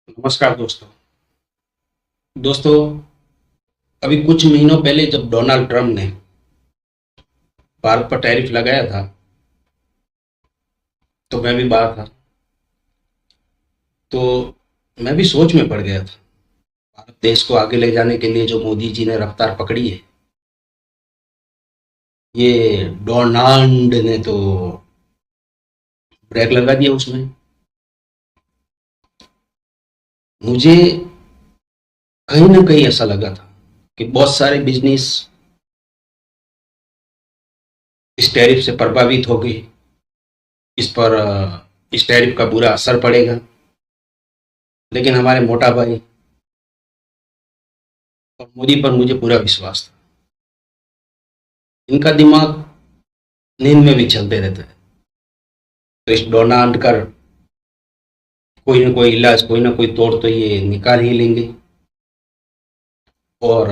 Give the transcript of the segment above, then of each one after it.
नमस्कार दोस्तों। दोस्तों, अभी कुछ महीनों पहले जब डोनाल्ड ट्रंप ने भारत पर टैरिफ लगाया था, तो मैं भी बाहर था। तो मैं भी सोच में पड़ गया था। भारत देश को आगे ले जाने के लिए जो मोदी जी ने रफ्तार पकड़ी है, ये डोनाल्ड ने तो ब्रेक लगा दिया उसमें। मुझे कहीं ना कहीं ऐसा लगा था कि बहुत सारे बिजनेस इस टैरिफ से प्रभावित हो गए। इस टैरिफ का बुरा असर पड़ेगा। लेकिन हमारे मोटा भाई और मोदी पर मुझे पूरा विश्वास था। इनका दिमाग नींद में भी चलते रहता है। तो इस डोनाल्ड का कोई ना कोई इलाज, कोई ना कोई तोड़ तो ये निकाल ही लेंगे। और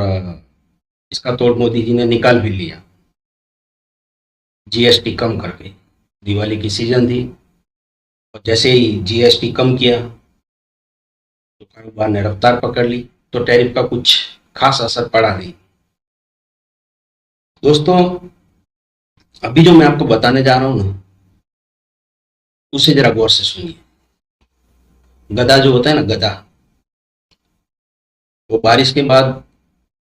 इसका तोड़ मोदी जी ने निकाल भी लिया, जीएसटी कम करके। दिवाली की सीजन थी, और जैसे ही जीएसटी कम किया तो कारोबार ने रफ्तार पकड़ ली। तो टैरिफ का कुछ खास असर पड़ा नहीं। दोस्तों, अभी जो मैं आपको बताने जा रहा हूँ ना, उसे जरा गौर से सुनिए। गधा जो होता है ना, गधा, वो बारिश के बाद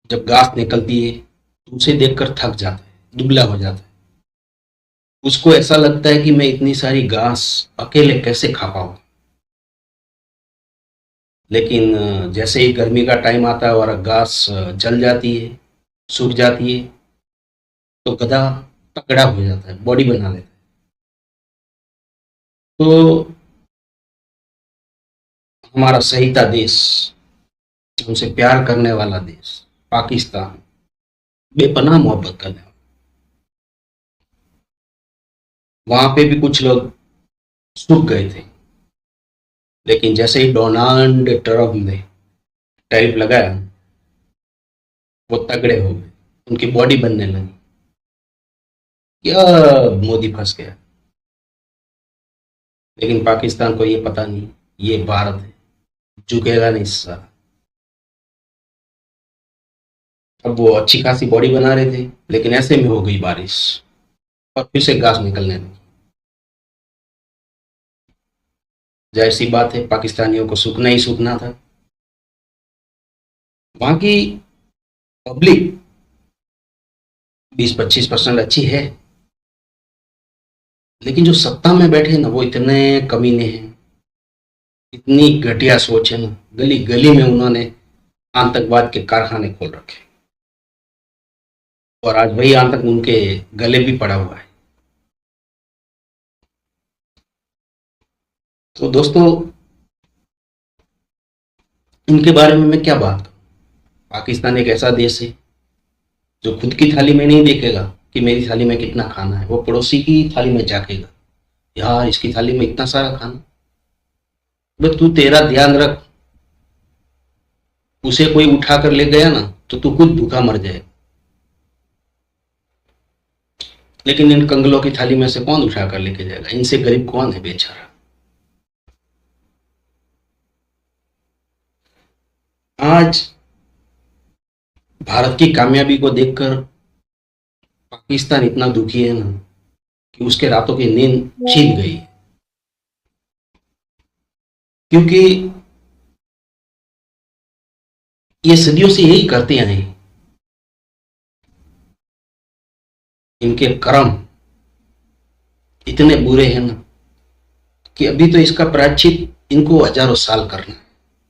जब घास निकलती है तो उसे देखकर थक जाता है, दुबला हो जाता है। उसको ऐसा लगता है कि मैं इतनी सारी घास अकेले कैसे खा पाऊँ। लेकिन जैसे ही गर्मी का टाइम आता है और घास जल जाती है, सूख जाती है, तो गधा तगड़ा हो जाता है, बॉडी बना लेता है। तो हमारा सहीता देश, हमसे प्यार करने वाला देश पाकिस्तान, बेपनाह मोहब्बत करने वाला, वहां पे भी कुछ लोग सूख गए थे। लेकिन जैसे ही डोनाल्ड ट्रंप ने टैरिफ लगाया, वो तगड़े हो गए, उनकी बॉडी बनने लगी। क्या, मोदी फंस गया। लेकिन पाकिस्तान को ये पता नहीं, ये भारत है, झुकेगा नहीं सारा। अब वो अच्छी खासी बॉडी बना रहे थे, लेकिन ऐसे में हो गई बारिश और फिर से घास निकलने लगी। जाहिर सी बात है, पाकिस्तानियों को सूखना ही सूखना था। वहां की पब्लिक 20-25% अच्छी है, लेकिन जो सत्ता में बैठे हैं ना, वो इतने कमीने हैं, इतनी घटिया सोच है ना। गली गली में उन्होंने आतंकवाद के कारखाने खोल रखे, और आज वही आतंक उनके गले भी पड़ा हुआ है। तो दोस्तों, इनके बारे में मैं क्या बात करूं। पाकिस्तान एक ऐसा देश है जो खुद की थाली में नहीं देखेगा कि मेरी थाली में कितना खाना है, वो पड़ोसी की थाली में झाकेगा, यार इसकी थाली में इतना सारा खाना। बस तू तेरा ध्यान रख, उसे कोई उठा कर ले गया ना, तो तू खुद भूखा मर जाए। लेकिन इन कंगलों की थाली में से कौन उठा कर लेके जाएगा, इनसे गरीब कौन है बेचारा। आज भारत की कामयाबी को देखकर पाकिस्तान इतना दुखी है ना, कि उसके रातों की नींद छीन गई। क्योंकि ये सदियों से यही करते आए हैं। इनके कर्म इतने बुरे हैं ना, कि अभी तो इसका प्रायश्चित इनको हजारों साल करना है,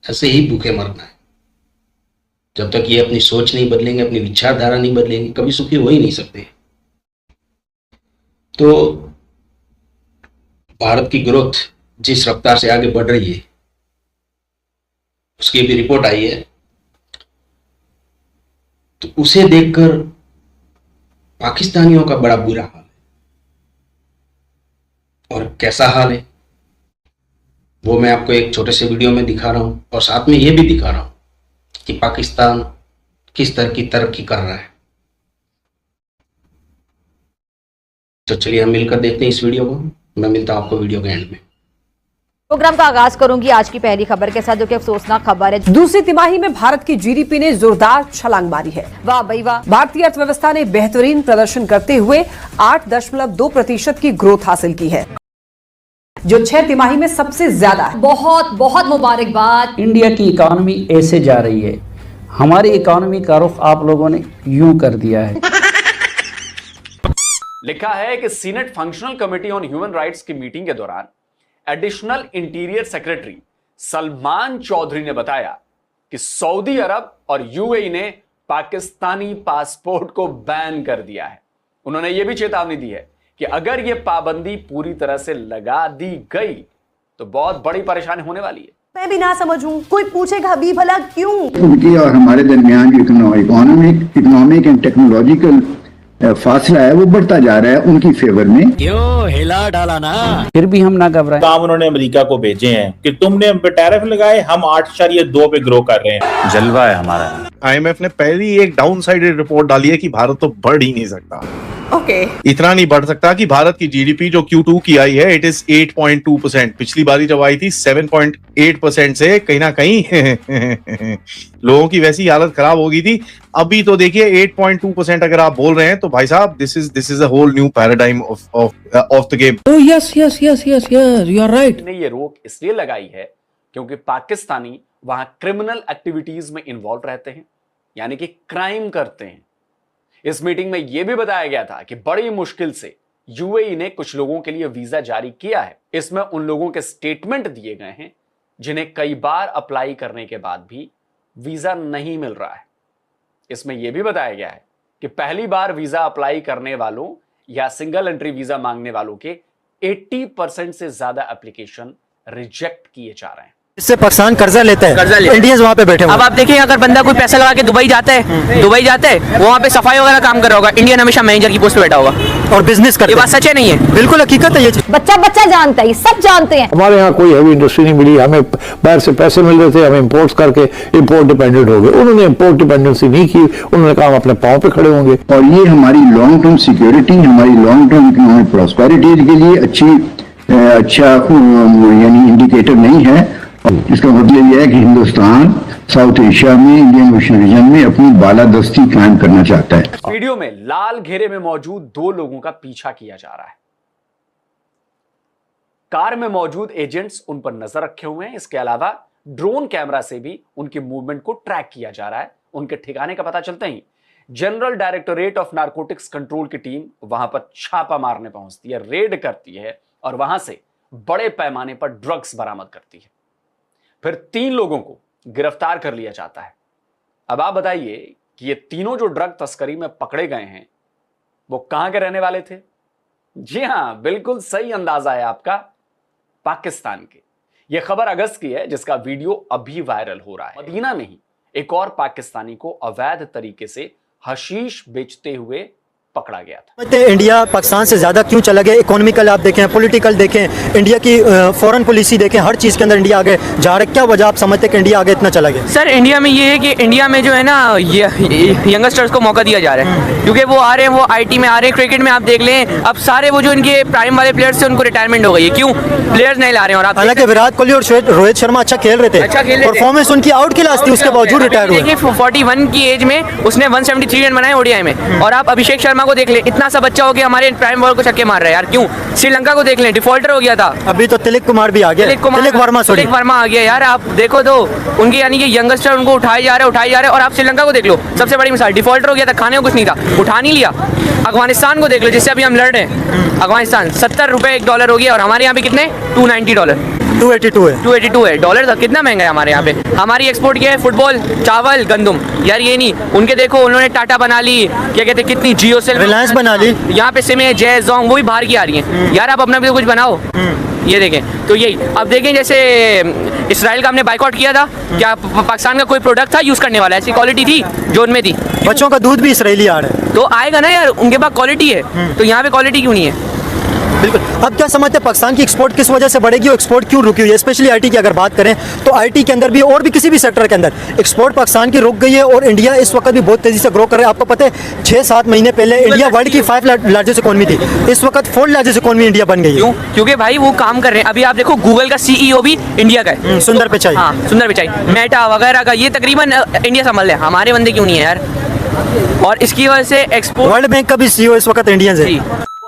ऐसे ही भूखे मरना है। जब तक ये अपनी सोच नहीं बदलेंगे, अपनी विचारधारा नहीं बदलेंगे, कभी सुखी हो ही नहीं सकते। तो भारत की ग्रोथ जिस रफ्तार से आगे बढ़ रही है, उसकी भी रिपोर्ट आई है। तो उसे देखकर पाकिस्तानियों का बड़ा बुरा हाल है। और कैसा हाल है, वो मैं आपको एक छोटे से वीडियो में दिखा रहा हूं, और साथ में ये भी दिखा रहा हूं कि पाकिस्तान किस तरह की तरक्की कर रहा है। तो चलिए हम मिलकर देखते हैं इस वीडियो को। मैं मिलता हूं आपको वीडियो के एंड में। प्रोग्राम का आगाज करूंगी आज की पहली खबर के साथ, जो कि अफसोसनाक खबर है। दूसरी तिमाही में भारत की जीडीपी ने जोरदार छलांग मारी है। वाह भाई वाह। भारतीय अर्थव्यवस्था ने बेहतरीन प्रदर्शन करते हुए 8.2% की ग्रोथ हासिल की है, जो 6 तिमाही में सबसे ज्यादा है। बहुत बहुत मुबारकबाद। इंडिया की इकोनॉमी ऐसे जा रही है, हमारी इकोनॉमी का रुख आप लोगों ने यूं कर दिया है। लिखा है कि senate functional committee on human rights की मीटिंग के दौरान additional interior secretary Salman Chaudhry ने बताया कि सऊदी अरब और यूएई ने पाकिस्तानी पासपोर्ट को बैन कर दिया है। उन्होंने यह भी चेतावनी दी है कि अगर यह पाबंदी पूरी तरह से लगा दी गई तो बहुत बड़ी परेशानी होने वाली है। मैं भी ना समझूं, कोई पूछेगा भी भला क्यों? उनकी और हमारे दरमियान जो इकोनॉमिक एंड टेक्नोलॉजिकल फासला है वो बढ़ता जा रहा है उनकी फेवर में। क्यों हिला डाला ना, फिर भी हम ना घबराएं। काम उन्होंने अमेरिका को भेजे हैं कि तुमने हम पे टैरिफ लगाए, हम 8.2 पे ग्रो कर रहे हैं। जलवा है हमारा। आईएमएफ ने पहली एक डाउन साइडेड रिपोर्ट डाली है कि भारत तो बढ़ ही नहीं सकता। ओके। इतना नहीं बढ़ सकता कि भारत की जीडीपी जो Q2 की आई है इट इज 8.2%। पिछली बारी जब आई थी 7.8% से कहीं ना कहीं लोगों की वैसी हालत खराब हो गई थी। अभी तो देखिए 8.2% अगर आप बोल रहे हैं तो भाई साहब this is a whole new paradigm of the game. Yes yes yes yes yes you are right. ने ये रोक इसलिए लगाई है क्योंकि पाकिस्तानी वहां क्रिमिनल एक्टिविटीज में इन्वॉल्व रहते हैं, यानी कि क्राइम करते हैं। इस मीटिंग में यह भी बताया गया था कि बड़ी मुश्किल से यूएई ने कुछ लोगों के लिए वीजा जारी किया है। इसमें उन लोगों के स्टेटमेंट दिए गए हैं जिन्हें कई बार अप्लाई करने के बाद भी वीजा नहीं मिल रहा है। इसमें यह भी बताया गया है कि पहली बार वीजा अप्लाई करने वालों या सिंगल एंट्री वीजा मांगने वालों के 80% से ज्यादा एप्लीकेशन रिजेक्ट किए जा रहे हैं। इससे पाकिस्तान कर्जा लेता है, इंडियंस वहाँ पे बैठे हुए। अब आप देखिए, अगर बंदा कोई पैसा लगा के दुबई जाता है, वो वहाँ पे सफाई वगैरह काम कर रहा होगा, इंडियन हमेशा मैनेजर की पोस्ट पे बैठा होगा और बिजनेस करता है। ये बात सच है नहीं है? बिल्कुल हकीकत है ये चीज। बच्चा बच्चा जानता है, सब जानते हैं। हमारे यहाँ कोई हैवी इंडस्ट्री नहीं मिली, हमें बाहर से पैसे मिल रहे थे, हम इम्पोर्ट्स करके इम्पोर्ट डिपेंडेंट हो गए। उन्होंने इम्पोर्ट डिपेंडेंसी नहीं की, उन्होंने कहा हम अपने पाँव पे खड़े होंगे। और ये हमारी लॉन्ग टर्म सिक्योरिटी, हमारी लॉन्ग टर्म इकोनॉमिक प्रॉस्पेरिटी के लिए अच्छा यानी इंडिकेटर नहीं है। इसका मतलब यह है कि हिंदुस्तान साउथ एशिया में, इंडियन ओशन रीजन में अपनी बालादस्ती कायम करना चाहता है। वीडियो में लाल घेरे में मौजूद 2 लोगों का पीछा किया जा रहा है। कार में मौजूद एजेंट्स उन पर नजर रखे हुए हैं। इसके अलावा ड्रोन कैमरा से भी उनकी मूवमेंट को ट्रैक किया जा रहा है। उनके ठिकाने का पता चलते ही general directorate of narcotics control की टीम वहां पर छापा मारने पहुंचती है, रेड करती है और वहां से बड़े पैमाने पर ड्रग्स बरामद करती है। फिर 3 लोगों को गिरफ्तार कर लिया जाता है। अब आप बताइए कि ये तीनों जो ड्रग तस्करी में पकड़े गए हैं वो कहां के रहने वाले थे? जी हां, बिल्कुल सही अंदाजा है आपका, पाकिस्तान के। यह खबर अगस्त की है जिसका वीडियो अभी वायरल हो रहा है। मदीना में ही एक और पाकिस्तानी को अवैध तरीके से हशीश बेचते हुए पकड़ा गया था। इंडिया पाकिस्तान से ज्यादा क्यों चला गया? इकोनॉमिकल आप देखें, पॉलिटिकल देखें, इंडिया की फॉरेन पॉलिसी देखें, हर चीज के अंदर इंडिया आगे जा रहा है। क्या वजह आप समझते हैं कि इंडिया आगे इतना चला गया? सर, इंडिया में ये है कि इंडिया में जो है ना, यंगस्टर्स को मौका दिया जा रहा है क्योंकि वो आ रहे हैं, वो आईटी में आ रहे हैं। क्रिकेट में आप देख लें, अब सारे वो जो इनके प्राइम वाले प्लेयर्स थे उनको रिटायरमेंट हो गई है। क्यों? प्लेयर्स नहीं ला रहे हैं। और हालांकि विराट कोहली और रोहित शर्मा अच्छा खेल रहे थे, परफॉर्मेंस उनकी आउट क्लास थी, उसके बावजूद रिटायर हुए। 41 की एज में उसने 173 रन बनाए ओडीआई में। और आप अभिषेक शर्मा को देख ले, इतना सा बच्चा हो गया, हमारे प्राइम बॉलर को छक्के मार रहा है यार। क्यों? श्रीलंका को देख लें, डिफॉल्टर हो गया था। अभी तो तिलक कुमार भी आ गया, तिलक वर्मा आ गया यार। आप देखो तो उनके यानी कि यंगस्टर उनको उठाए जा रहे हैं। और आप श्रीलंका को देख लो, सबसे बड़ी मिसाल, डिफॉल्टर हो गया था, खाने को कुछ नहीं था, उठा नहीं लिया। अफगानिस्तान को देख लो, जिससे अभी हम लड़ रहे हैं, अफगानिस्तान 70 रुपए $1 हो गया और हमारे यहाँ पे कितने? $290, 282 है डॉलर था। कितना महंगा है हमारे यहाँ पे। हमारी एक्सपोर्ट क्या है? फुटबॉल, चावल, गंदम यार। ये नहीं, उनके देखो उन्होंने टाटा बना ली, क्या कहते हैं, कितनी जियो सेल, रिलायंस बना ली। यहाँ पे सिम है, जय जोंग, वो भी बाहर की आ रही है यार। आप अपना भी तो कुछ बनाओ। ये देखें तो यही, अब देखें जैसे इसराइल का हमने बाइकआउट किया था, क्या पाकिस्तान का कोई प्रोडक्ट था यूज करने वाला? ऐसी क्वालिटी थी जो उनमें थी। बच्चों का दूध भी इसराइली आ रहा है तो आएगा ना यार, उनके पास क्वालिटी है, तो यहाँ पे क्वालिटी क्यों नहीं है? बिल्कुल। अब क्या समझते हैं पाकिस्तान की एक्सपोर्ट किस वजह से बढ़ेगी और एक्सपोर्ट क्यों रुकी हुई है? स्पेशली आईटी की अगर बात करें तो आईटी के अंदर भी और भी किसी भी सेक्टर के अंदर एक्सपोर्ट पाकिस्तान की रुक गई है और इंडिया इस वक्त भी बहुत तेजी से ग्रो कर रहा है। आपको पता है 6-7 महीने पहले इंडिया वर्ल्ड की 5 लार्जेस्ट इकोनॉमी थी, इस वक्त 4 लार्जेस्ट इकोनॉमी इंडिया बन गई है। क्यों? क्योंकि भाई वो काम कर रहे हैं। अभी आप देखो गूगल का सीईओ भी इंडिया का है, सुंदर पिचाई। हाँ, सुंदर पिचाई। मेटा वगैरह का ये तकरीबन इंडिया संभाल रहे हैं, हमारे बंदे क्यों नहीं है यार? और इसकी वजह से एक्सपोर्ट, वर्ल्ड बैंक का भी सीईओ इस वक्त इंडियन है।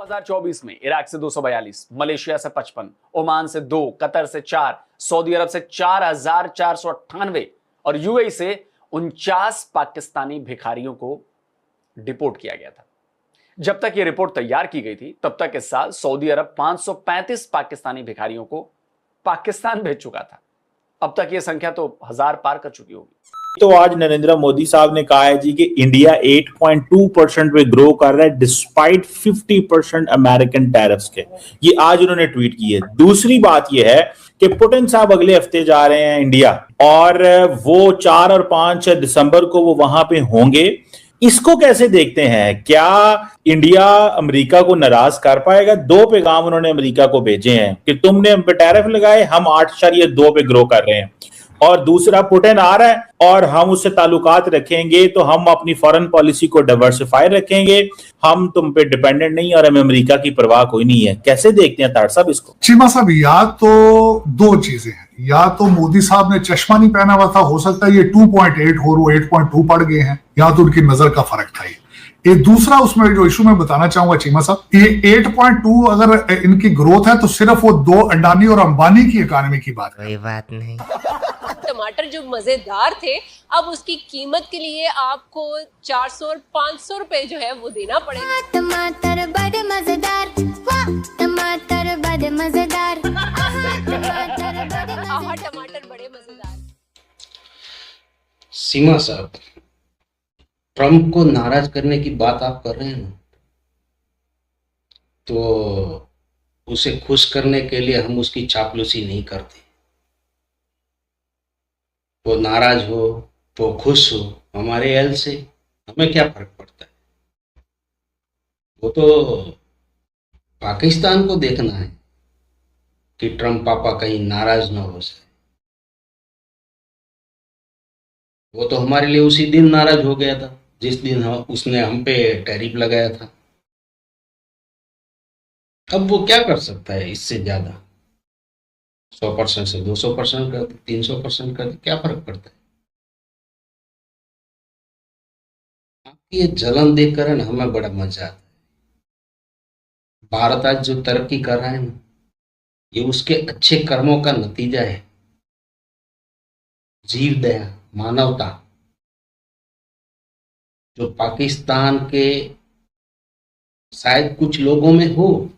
2024 में इराक से 242, मलेशिया से 55, ओमान से 2, कतर से 4, सऊदी अरब से 4,498 और यूएई से 49 पाकिस्तानी भिखारियों को डिपोर्ट किया गया था। जब तक यह रिपोर्ट तैयार की गई थी तब तक इस साल सऊदी अरब 535 पाकिस्तानी भिखारियों को पाकिस्तान भेज चुका था। अब तक यह संख्या तो 1000 पार कर चुकी होगी। तो आज नरेंद्र मोदी साहब ने कहा है जी कि इंडिया 8.2% पे ग्रो कर रहा है डिस्पाइट 50% अमेरिकन टैरिफ्स के। ये आज उन्होंने ट्वीट की है। दूसरी बात ये है कि पुतिन साहब अगले हफ्ते जा रहे हैं इंडिया और वो 4 और 5 दिसंबर को वो वहां पे होंगे। इसको कैसे देखते हैं? क्या इंडिया अमेरिका को नाराज कर पाएगा? 2 पैगाम उन्होंने अमेरिका को भेजे हैं कि तुमने हम पे टैरिफ लगाए, हम 8.2 पे ग्रो कर रहे हैं। और दूसरा, पुतिन आ रहा है और हम उससे ताल्लुकात रखेंगे तो हम अपनी फॉरेन पॉलिसी को डाइवर्सिफाई रखेंगे, हम तुम पे डिपेंडेंट नहीं और हमें अमेरिका की परवाह कोई नहीं है। कैसे देखते हैं तार साहब इसको? चीमा साहब, या तो 2 चीजें हैं, या तो मोदी साहब ने चश्मा नहीं पहना हुआ था, हो सकता है ये 2.8 हो, 8.2 पड़ गए हैं, या तो उनकी नजर का फर्क था। ये दूसरा उसमें जो इशू मैं बताना चाहूंगा चीमा साहब, ये 8.2 अगर इनकी ग्रोथ है तो सिर्फ वो 2 अडानी और अंबानी की इकोनॉमी की बात है। कोई बात नहीं। टमाटर जो मजेदार थे, अब उसकी कीमत के लिए आपको 400 और 500 रुपए जो है वो देना पड़ेगा। टमाटर बड़े मजेदार, टमाटर बड़े मजेदार, टमाटर बड़े मजेदार। सीमा साहब, ट्रंप को नाराज करने की बात आप कर रहे हैं ना, तो उसे खुश करने के लिए हम उसकी चापलूसी नहीं करते। वो नाराज हो तो खुश हो, हमारे एल से हमें क्या फर्क पड़ता है? वो तो पाकिस्तान को देखना है कि ट्रंप पापा कहीं नाराज ना हो जाए। वो तो हमारे लिए उसी दिन नाराज हो गया था जिस दिन उसने हम पे टैरिफ लगाया था। अब वो क्या कर सकता है इससे ज्यादा? 100% से 200% कर दे, 300% कर दे, क्या फर्क पड़ता है? आपकी ये जलन देखकर है ना, हमें बड़ा मजा आता है। भारत आज जो तरक्की कर रहा है ना, ये उसके अच्छे कर्मों का नतीजा है। जीव दया, मानवता, जो पाकिस्तान के शायद कुछ लोगों में हो,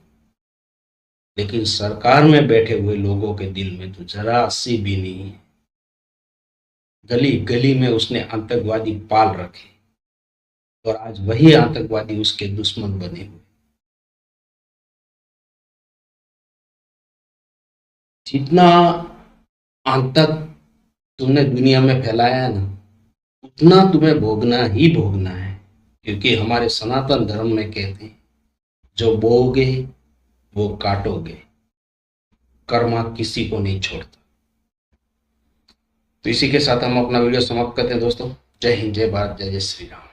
लेकिन सरकार में बैठे हुए लोगों के दिल में तो जरा सी भी नहीं है। गली गली में उसने आतंकवादी पाल रखे और आज वही आतंकवादी उसके दुश्मन बने हुए। जितना आतंक तुमने दुनिया में फैलाया है ना, उतना तुम्हें भोगना ही भोगना है, क्योंकि हमारे सनातन धर्म में कहते हैं जो बोओगे वो काटोगे, कर्मा किसी को नहीं छोड़ता। तो इसी के साथ हम अपना वीडियो समाप्त करते हैं दोस्तों। जय हिंद, जय भारत, जय जय श्री राम।